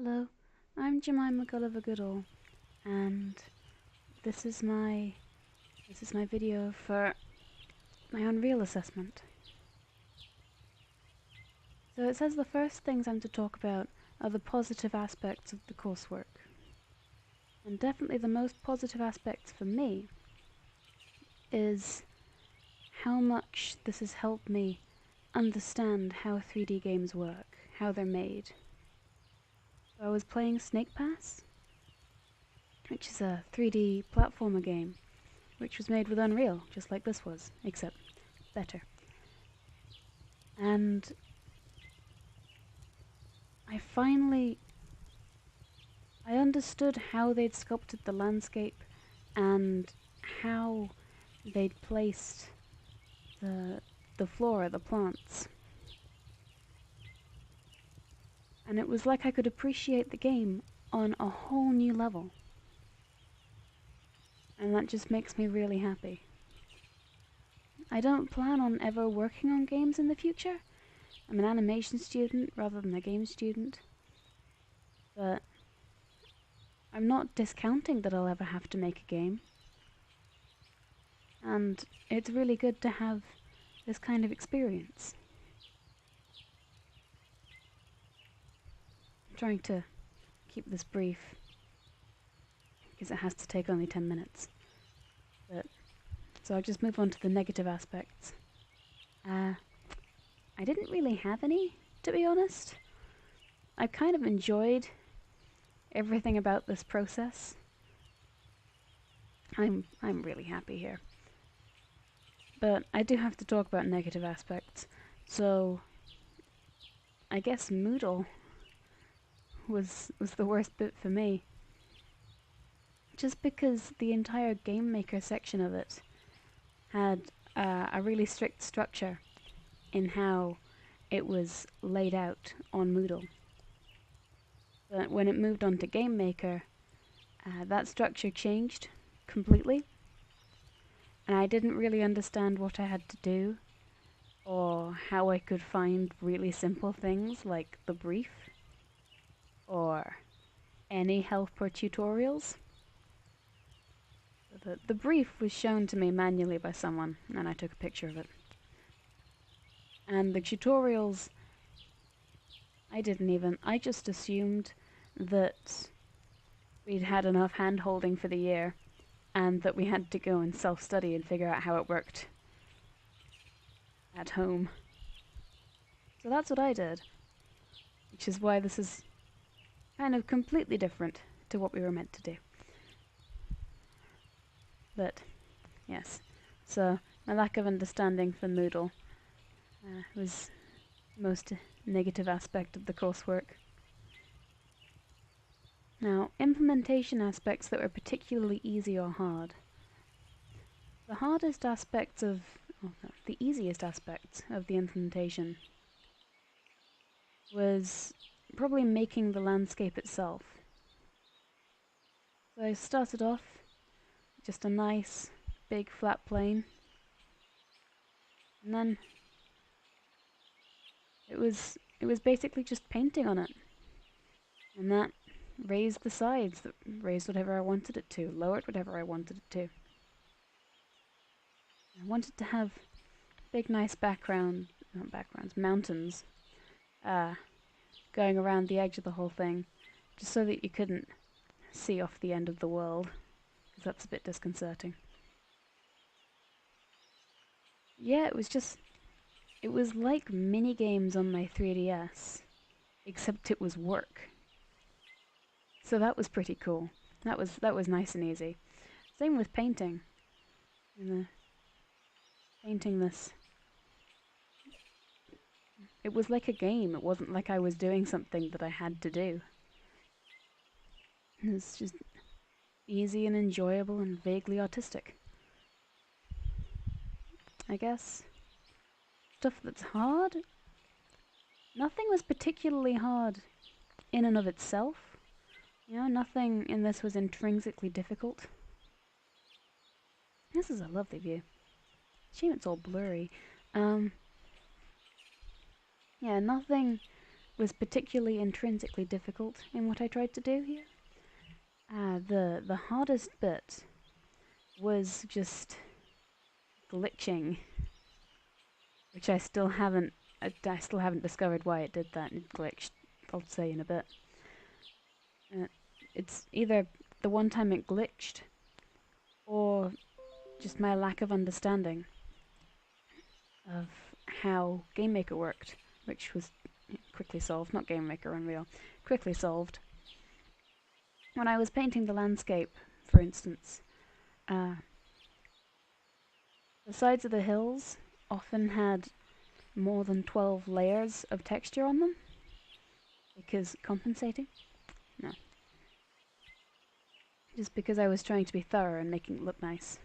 Hello, I'm Jemima Gulliver GOODALL, and this is my video for my Unreal assessment. So it says the first things I'm to talk about are the positive aspects of the coursework. And definitely the most positive aspects for me is how much this has helped me understand how 3D games work, how they're made. So I was playing Snake Pass, which is a 3D platformer game, which was made with Unreal, just like this was, except better. And I understood how they'd sculpted the landscape and how they'd placed the flora, the plants. And it was like I could appreciate the game on a whole new level. And that just makes me really happy. I don't plan on ever working on games in the future. I'm an animation student rather than a game student. But I'm not discounting that I'll ever have to make a game. And it's really good to have this kind of experience. I'm trying to keep this brief because it has to take only 10 minutes. So I'll just move on to the negative aspects. I didn't really have any, to be honest. I kind of enjoyed everything about this process. I'm really happy here. But I do have to talk about negative aspects. So I guess Moodle was the worst bit for me. Just because the entire Game Maker section of it had a really strict structure in how it was laid out on Moodle. But when it moved on to Game Maker, that structure changed completely, and I didn't really understand what I had to do, or how I could find really simple things like the brief, or any helper tutorials. The brief was shown to me manually by someone, and I took a picture of it. And the tutorials, I just assumed that we'd had enough hand-holding for the year, and that we had to go and self-study and figure out how it worked at home. So that's what I did, which is why this is kind of completely different to what we were meant to do. But, yes, so my lack of understanding for Moodle was the most negative aspect of the coursework. Now, implementation aspects that were particularly easy or hard. The hardest aspects of, the easiest aspects of the implementation was probably making the landscape itself. So I started off just a nice big flat plane, and then it was basically just painting on it, and that raised the sides, that raised whatever I wanted it to, lowered whatever I wanted it to. I wanted to have big nice mountains going around the edge of the whole thing, just so that you couldn't see off the end of the world, because that's a bit disconcerting. Yeah, it was like mini-games on my 3DS, except it was work. So that was pretty cool. That was nice and easy. Same with painting. Painting this. It was like a game. It wasn't like I was doing something that I had to do. It was just easy and enjoyable and vaguely artistic. I guess. Stuff that's hard? Nothing was particularly hard in and of itself. You know, nothing in this was intrinsically difficult. This is a lovely view. Shame it's all blurry. Yeah, nothing was particularly intrinsically difficult in what I tried to do here. The hardest bit was just glitching, which I still haven't discovered why it did that. It glitched. I'll say in a bit. It's either the one time it glitched, or just my lack of understanding of how Game Maker worked, which was quickly solved. Not Game Maker, Unreal. Quickly solved. When I was painting the landscape, for instance, the sides of the hills often had more than 12 layers of texture on them. Because compensating? No. Just because I was trying to be thorough and making it look nice.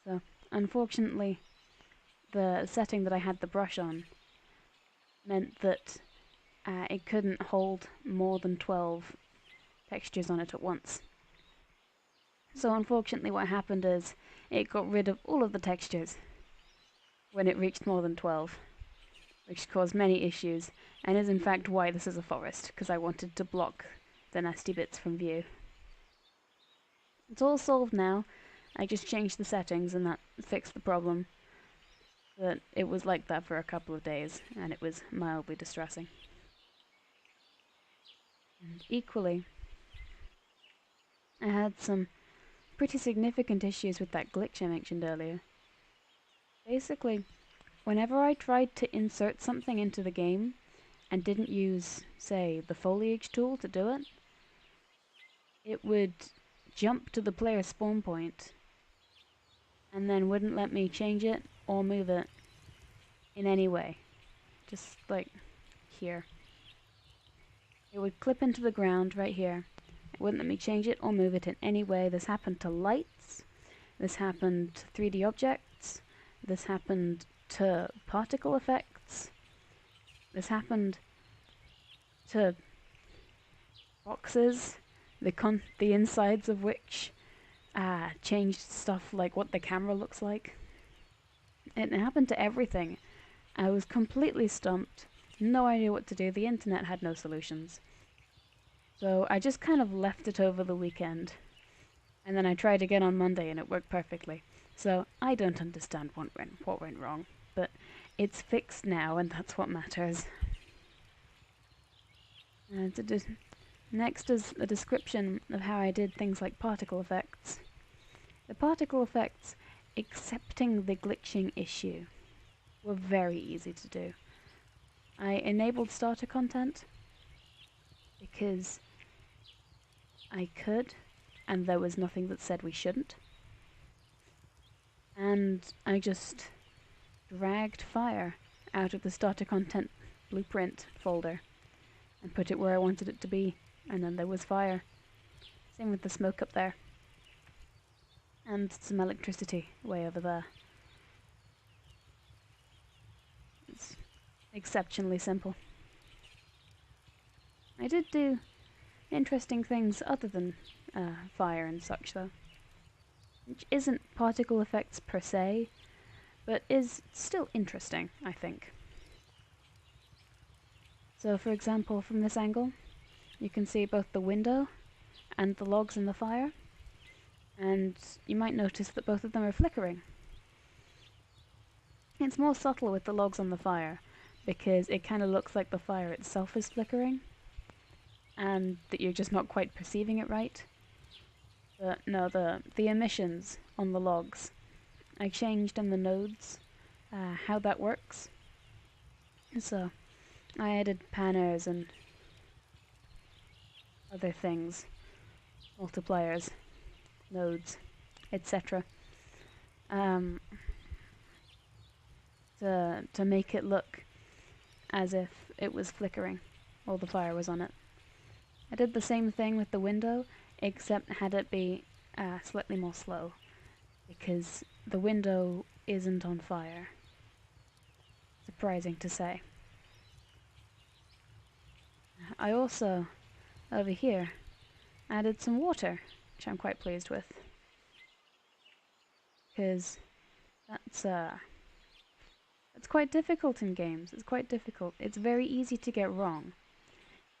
So, unfortunately, the setting that I had the brush on meant that it couldn't hold more than 12 textures on it at once. So unfortunately what happened is it got rid of all of the textures when it reached more than 12, which caused many issues, and is in fact why this is a forest, because I wanted to block the nasty bits from view. It's all solved now. I just changed the settings and that fixed the problem. But it was like that for a couple of days, and it was mildly distressing. And equally, I had some pretty significant issues with that glitch I mentioned earlier. Basically, whenever I tried to insert something into the game and didn't use, say, the foliage tool to do it, it would jump to the player spawn point and then wouldn't let me change it or move it in any way. Just like here. It would clip into the ground right here. It wouldn't let me change it or move it in any way. This happened to lights. This happened to 3D objects. This happened to particle effects. This happened to boxes, the insides of which changed stuff like what the camera looks like. It happened to everything. I was completely stumped. No idea what to do. The internet had no solutions. So I just kind of left it over the weekend. And then I tried again on Monday and it worked perfectly. So I don't understand what went wrong. But it's fixed now and that's what matters. Next is a description of how I did things like particle effects. The particle effects, excepting the glitching issue, were very easy to do. I enabled starter content because I could, and there was nothing that said we shouldn't. And I just dragged fire out of the starter content blueprint folder and put it where I wanted it to be, and then there was fire. Same with the smoke up there. And some electricity way over there. It's exceptionally simple. I did do interesting things other than fire and such though, which isn't particle effects per se, but is still interesting, I think. So for example, from this angle, you can see both the window and the logs in the fire, and you might notice that both of them are flickering. It's more subtle with the logs on the fire, because it kind of looks like the fire itself is flickering, and that you're just not quite perceiving it right. But no, the emissions on the logs, I changed in the nodes how that works. So I added panners and other things, multipliers, nodes, etc. To make it look as if it was flickering while the fire was on it. I did the same thing with the window, except had it be slightly more slow, because the window isn't on fire. Surprising to say. I also, over here, added some water, which I'm quite pleased with, because that's It's quite difficult in games. It's quite difficult. It's very easy to get wrong.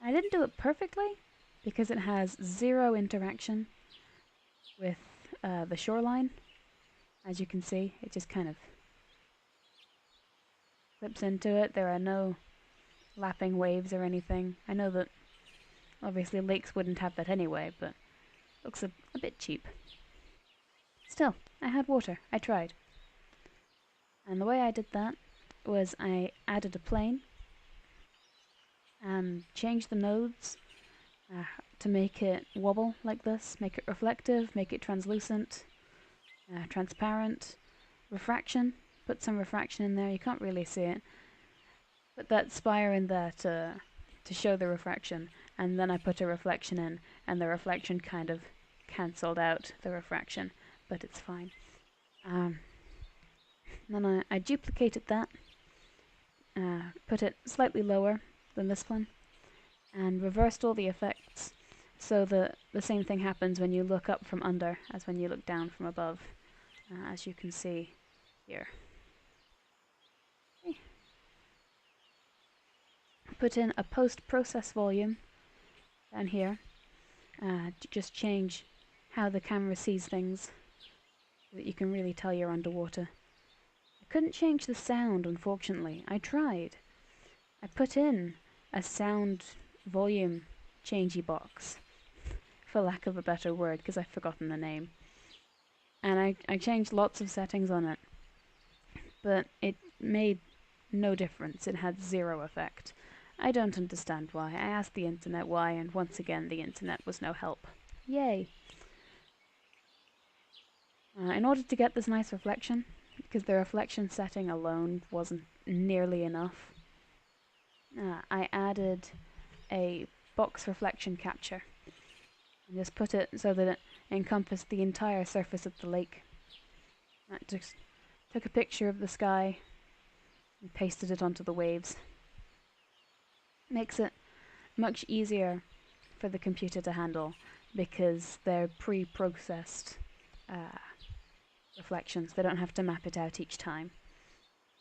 I didn't do it perfectly because it has zero interaction with the shoreline. As you can see, it just kind of flips into it. There are no lapping waves or anything. I know that obviously lakes wouldn't have that anyway, but it looks a bit cheap. Still, I had water. I tried. And the way I did that was I added a plane and changed the nodes to make it wobble like this, make it reflective, make it translucent, transparent, refraction, put some refraction in there, you can't really see it. Put that spire in there to show the refraction, and then I put a reflection in, and the reflection kind of cancelled out the refraction, but it's fine. Then I duplicated that, put it slightly lower than this one, and reversed all the effects so that the same thing happens when you look up from under as when you look down from above, as you can see here. Okay. Put in a post-process volume down here to just change how the camera sees things so that you can really tell you're underwater. I couldn't change the sound, unfortunately. I tried. I put in a sound volume changey box, for lack of a better word, because I've forgotten the name. And I changed lots of settings on it, but it made no difference. It had zero effect. I don't understand why. I asked the internet why, and once again the internet was no help. Yay! In order to get this nice reflection, because the reflection setting alone wasn't nearly enough, I added a box reflection capture and just put it so that it encompassed the entire surface of the lake. I just took a picture of the sky and pasted it onto the waves. Makes it much easier for the computer to handle because they're pre-processed reflections. They don't have to map it out each time.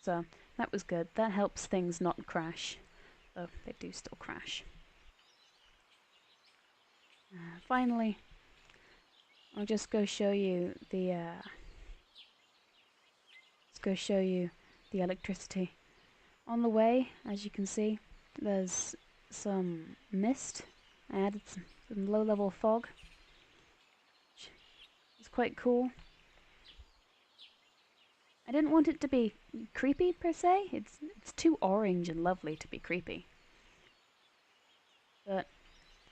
So that was good. That helps things not crash, though they do still crash. Finally, I'll just go show you the electricity. On the way, as you can see, there's some mist. I added some low-level fog, which is quite cool. I didn't want it to be creepy per se. It's too orange and lovely to be creepy. But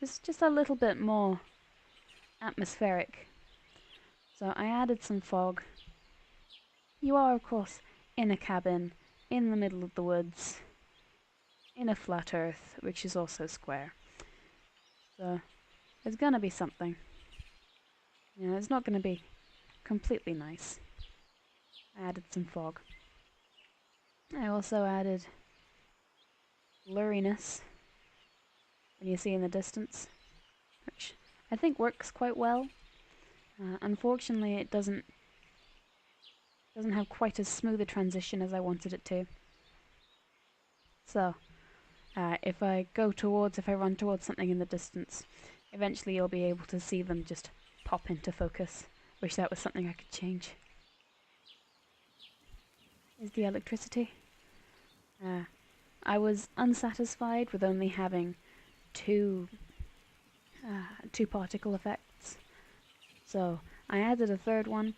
it's just a little bit more atmospheric. So I added some fog. You are, of course, in a cabin, in the middle of the woods, in a flat earth, which is also square. So there's gonna be something. You know, it's not gonna be completely nice. I added some fog. I also added blurriness when you see in the distance, which I think works quite well. Unfortunately, it doesn't have quite as smooth a transition as I wanted it to. So, if I run towards something in the distance, eventually you'll be able to see them just pop into focus. Wish that was something I could change. Is the electricity. I was unsatisfied with only having two particle effects, so I added a third one.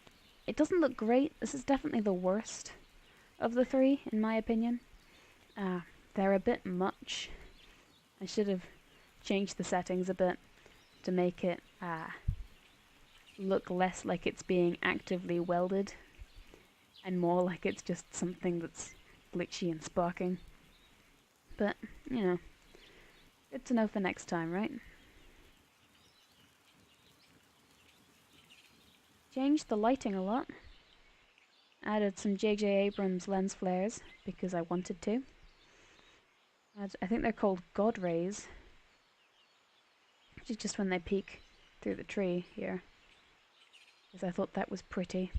It doesn't look great. This is definitely the worst of the three, in my opinion. They're a bit much. I should have changed the settings a bit to make it look less like it's being actively welded and more like it's just something that's glitchy and sparking. But, you know, good to know for next time, right? Changed the lighting a lot. Added some J.J. Abrams lens flares because I wanted to. I think they're called God rays, which is just when they peek through the tree here, because I thought that was pretty.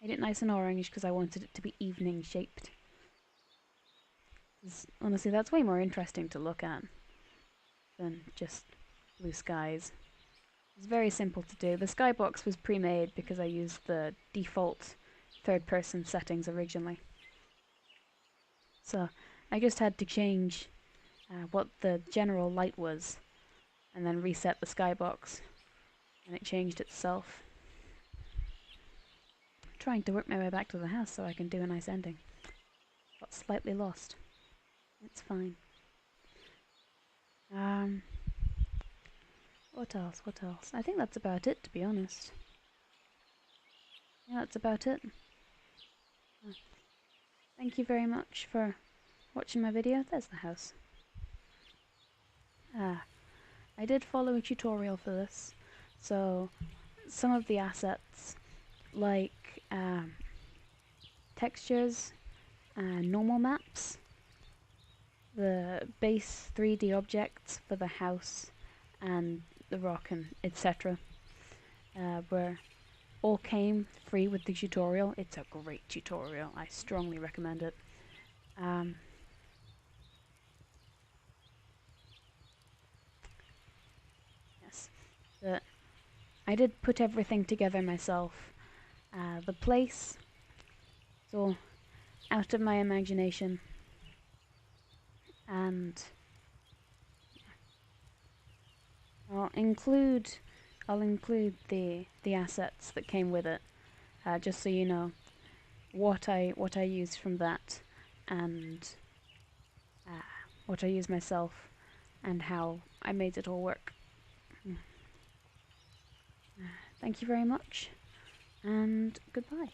Made it nice and orange because I wanted it to be evening shaped. Honestly, that's way more interesting to look at than just blue skies. It's very simple to do. The skybox was pre-made because I used the default third-person settings originally. So I just had to change what the general light was and then reset the skybox, and it changed itself. I'm trying to work my way back to the house so I can do a nice ending. Got slightly lost. It's fine. What else? What else? I think that's about it, to be honest. Yeah, that's about it. Thank you very much for watching my video. There's the house. I did follow a tutorial for this, so some of the assets, like textures, normal maps, the base 3D objects for the house and the rock and etc. Were all came free with the tutorial. It's a great tutorial. I strongly recommend it. Yes, but I did put everything together myself. The place, it's all out of my imagination, and I'll include the assets that came with it, just so you know what I used from that, and what I used myself, and how I made it all work. Thank you very much, and goodbye.